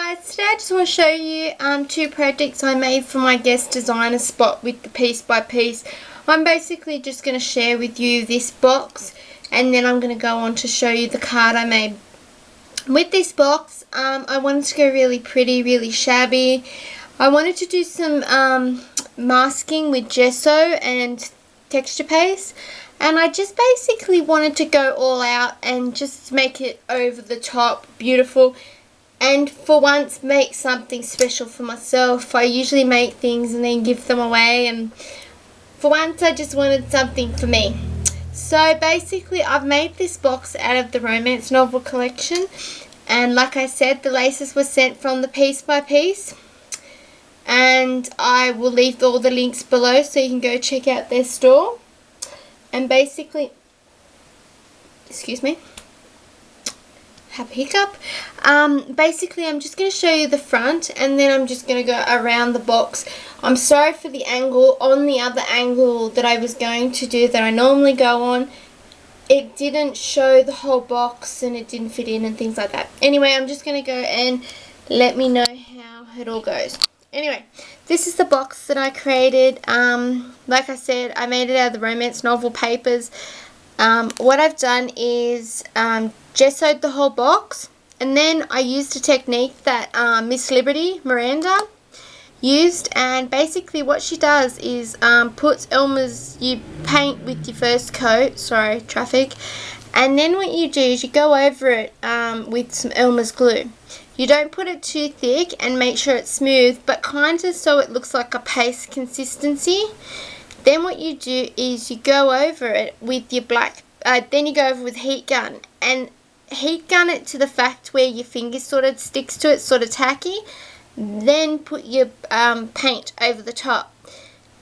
guys, today I just want to show you two projects I made for my guest designer spot with the piece by piece. I'm basically just going to share with you this box and then I'm going to go on to show you the card I made. With this box, I wanted to go really pretty, really shabby. I wanted to do some masking with gesso and texture paste, and I just basically wanted to go all out and just make it over the top, beautiful. And for once make something special for myself. I usually make things and then give them away, and for once I just wanted something for me. So basically I've made this box out of the romance novel collection, and like I said, the laces were sent from the piece by piece, and I will leave all the links below so you can go check out their store. And basically, excuse me, have a hiccup. Basically I'm just going to show you the front and then I'm just going to go around the box. I'm sorry for the angle. On the other angle that I was going to do, that I normally go on, it didn't show the whole box and it didn't fit in and things like that. Anyway, I'm just going to go and let me know how it all goes. Anyway, this is the box that I created. Like I said, I made it out of the romance novel papers. What I've done is gessoed the whole box, and then I used a technique that Miss Liberty Miranda used, and basically what she does is puts Elmer's, you paint with your first coat, sorry traffic, and then what you do is you go over it with some Elmer's glue. You don't put it too thick and make sure it's smooth, but kind of so it looks like a paste consistency. Then what you do is you go over it with your black, then you go over with heat gun, and heat gun it to the fact where your finger sort of sticks to it, sort of tacky. Then put your paint over the top.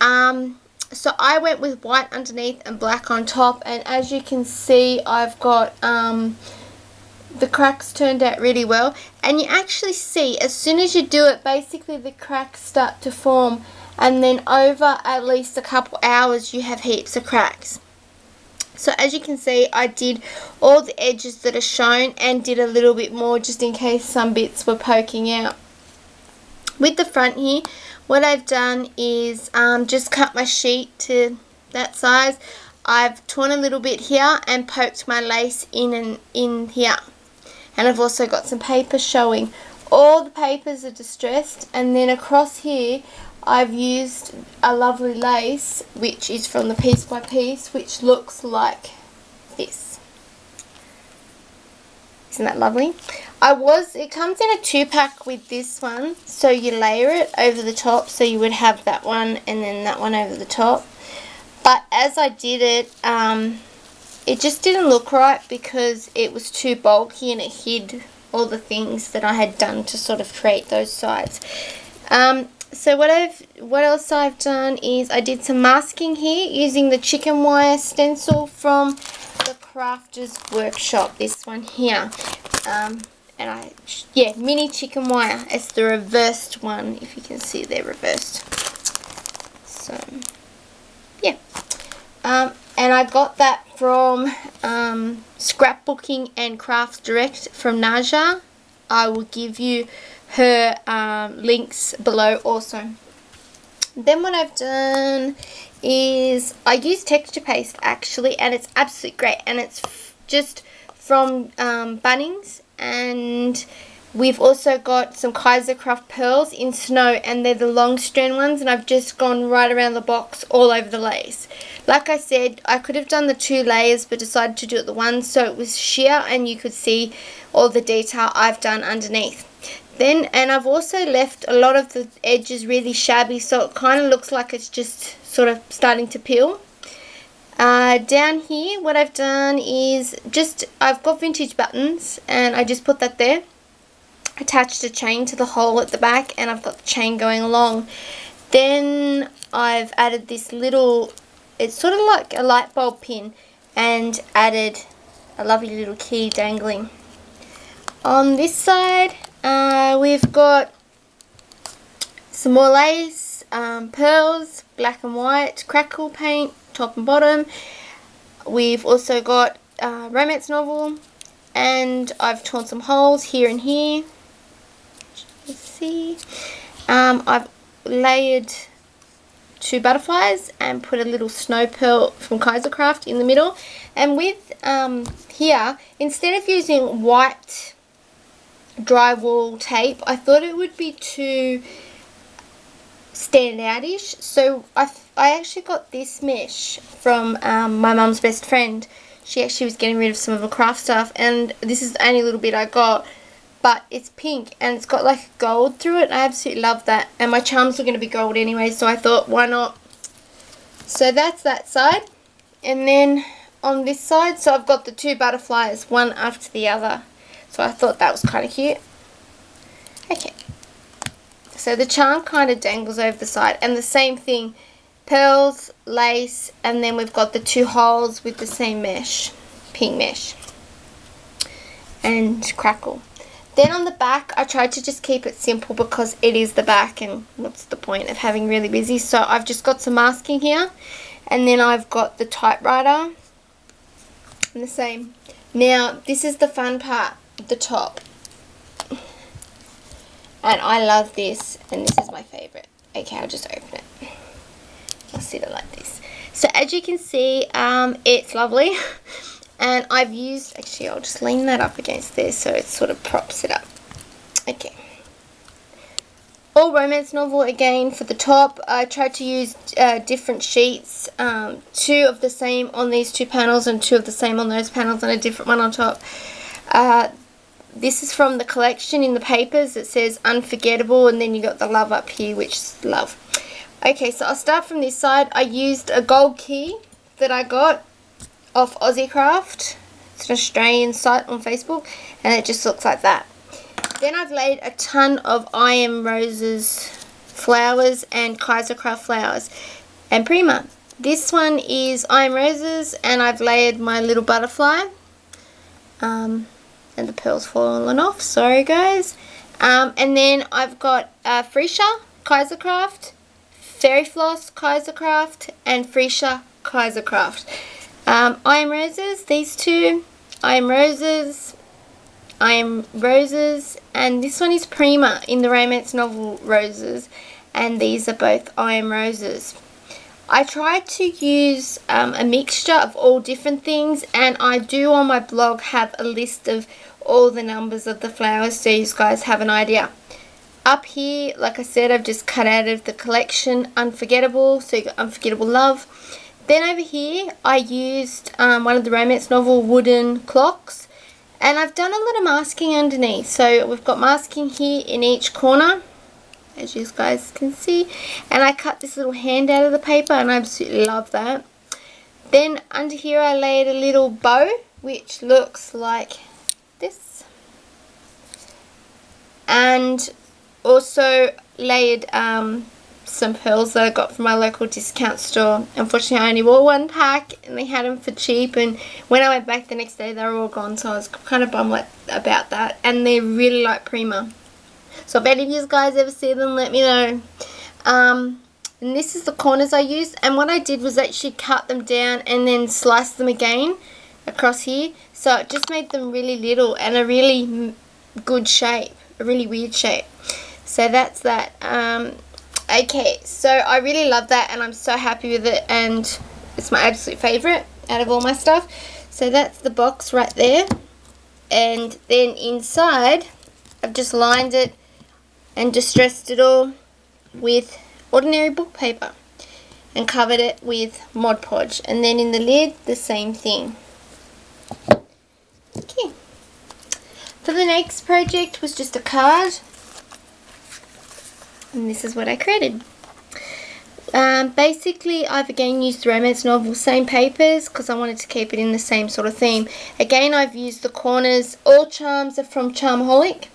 So I went with white underneath and black on top, and as you can see I've got the cracks turned out really well, and you actually see as soon as you do it, basically the cracks start to form, and then over at least a couple hours you have heaps of cracks. So as you can see, I did all the edges that are shown and did a little bit more just in case some bits were poking out. With the front here, what I've done is just cut my sheet to that size. I've torn a little bit here and poked my lace in here. And I've also got some paper showing. All the papers are distressed, and then across here I've used a lovely lace which is from the piece by piece, which looks like this. Isn't that lovely? It comes in a 2-pack with this one, so you layer it over the top, so you would have that one and then that one over the top. But as I did it, it just didn't look right because it was too bulky and it hid all the things that I had done to sort of create those sides. So what else I've done is I did some masking here using the chicken wire stencil from the Crafters Workshop, this one here. Mini chicken wire. It's the reversed one, if you can see they're reversed. So yeah. And I got that from Scrapbooking and Crafts Direct from Naja. I will give you her links below also. Then what I've done is I use texture paste actually, and it's absolutely great, and it's just from Bunnings, and we've also got some Kaisercraft pearls in snow, and they're the long strand ones, and I've just gone right around the box all over the lace. Like I said, I could have done the 2 layers but decided to do it the one, so it was sheer and you could see all the detail I've done underneath. And I've also left a lot of the edges really shabby, so it kind of looks like it's just sort of starting to peel. Down here what I've done is I've got vintage buttons and I just put that there. Attached a chain to the hole at the back, and I've got the chain going along. Then I've added this little, it's sort of like a light bulb pin, and added a lovely little key dangling. On this side we've got some more lace, pearls, black and white, crackle paint, top and bottom. We've also got romance novel, and I've torn some holes here and here. Let's see. I've layered 2 butterflies and put a little snow pearl from Kaisercraft in the middle. And with here, instead of using white drywall tape, I thought it would be too stand out-ish. So I actually got this mesh from my mum's best friend. She actually was getting rid of some of her craft stuff, and this is the only little bit I got. But it's pink and it's got like gold through it. I absolutely love that. And my charms were going to be gold anyway, so I thought, why not? So that's that side. And then on this side, so I've got the 2 butterflies, one after the other. So I thought that was kind of cute. Okay. So the charm kind of dangles over the side. And the same thing, pearls, lace, and then we've got the 2 holes with the same mesh, pink mesh. And crackle. Then on the back, I tried to just keep it simple because it is the back and what's the point of having really busy. So I've just got some masking here, and then I've got the typewriter and the same. Now this is the fun part, the top. And I love this, and this is my favourite. Okay, I'll just open it. I'll sit it like this. So as you can see, it's lovely. And I've used, actually I'll just lean that up against there so it sort of props it up. Okay. All romance novel again for the top. I tried to use different sheets. 2 of the same on these 2 panels and 2 of the same on those panels and a different one on top. This is from the collection in the papers. It says Unforgettable, and then you got the love up here, which is love. Okay, so I'll start from this side. I used a gold key that I got off Aussie Craft. It's an Australian site on Facebook, and it just looks like that. Then I've laid a ton of I Am Roses flowers and Kaisercraft flowers and Prima. This one is I Am Roses, and I've layered my little butterfly. And the pearl's fallen off, sorry guys. And then I've got Freesia Kaisercraft, Fairy Floss Kaisercraft, and Freesia Kaisercraft. I Am Roses, these 2, I Am Roses, I Am Roses, and this one is Prima in the romance novel Roses, and these are both I Am Roses. I tried to use a mixture of all different things, and I do on my blog have a list of all the numbers of the flowers so you guys have an idea. Up here, like I said, I've just cut out of the collection Unforgettable, so you got Unforgettable Love. Then over here, I used one of the romance novel wooden clocks, and I've done a lot of masking underneath. So we've got masking here in each corner, as you guys can see, and I cut this little hand out of the paper, and I absolutely love that. Then under here, I laid a little bow, which looks like this, and also layered some pearls that I got from my local discount store. Unfortunately, I only bought 1 pack, and they had them for cheap, and when I went back the next day, they were all gone, so I was kind of bummed about that. And they're really like Prima, so if any of you guys ever see them, let me know. And this is the corners I used, and what I did was actually cut them down and then slice them again across here, so it just made them really little and a really good shape, a really weird shape. So that's that. Okay, so I really love that, and I'm so happy with it, and it's my absolute favourite out of all my stuff. So that's the box right there, and then inside I've just lined it and distressed it all with ordinary book paper and covered it with Mod Podge, and then in the lid the same thing. Okay, for the next project was just a card, and this is what I created. Basically, I've again used the romance novel, same papers, because I wanted to keep it in the same sort of theme. Again, I've used the corners. All charms are from Charmaholic,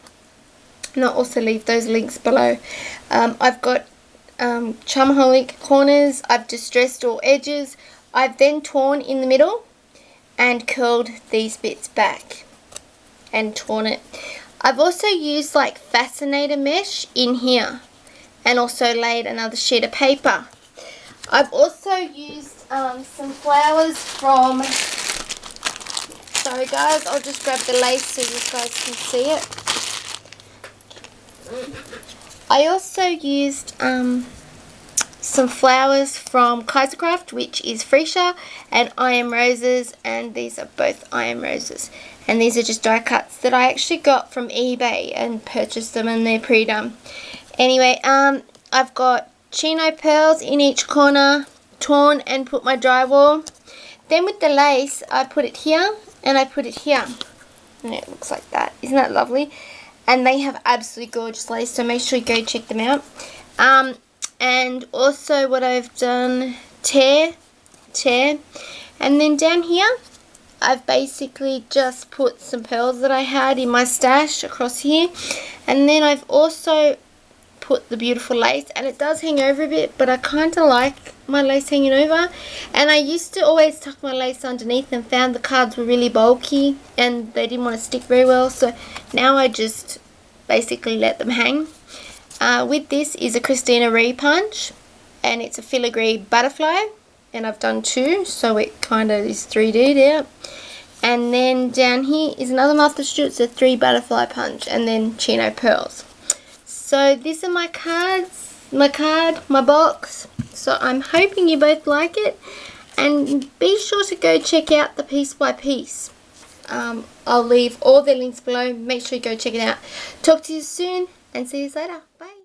and I'll also leave those links below. I've got Charmaholic corners. I've distressed all edges. I've then torn in the middle and curled these bits back and torn it. I've also used like fascinator mesh in here, and also laid another sheet of paper. I've also used some flowers from, sorry guys, I'll just grab the lace so you guys can see it. I also used some flowers from Kaisercraft, which is freesia, and I Am Roses, and these are both I Am Roses. And these are just die cuts that I actually got from eBay and purchased them, and they're pre-done. Anyway, I've got chino pearls in each corner, torn and put my drywall. Then with the lace, I put it here and I put it here. And it looks like that. Isn't that lovely? And they have absolutely gorgeous lace, so make sure you go check them out. And also what I've done, tear, and then down here I've basically just put some pearls that I had in my stash across here, and then I've also put the beautiful lace, and it does hang over a bit, but I kind of like my lace hanging over. And I used to always tuck my lace underneath and found the cards were really bulky and they didn't want to stick very well, so now I just basically let them hang. With this is a Christina Repunch, and it's a filigree butterfly, and I've done two, so it kind of is 3D'd out. And then down here is another Martha Stewart's, a 3 butterfly punch, and then chino pearls. So these are my cards, my box. So I'm hoping you both like it, and be sure to go check out the piece by piece. I'll leave all the links below. Make sure you go check it out. Talk to you soon, and see you later. Bye.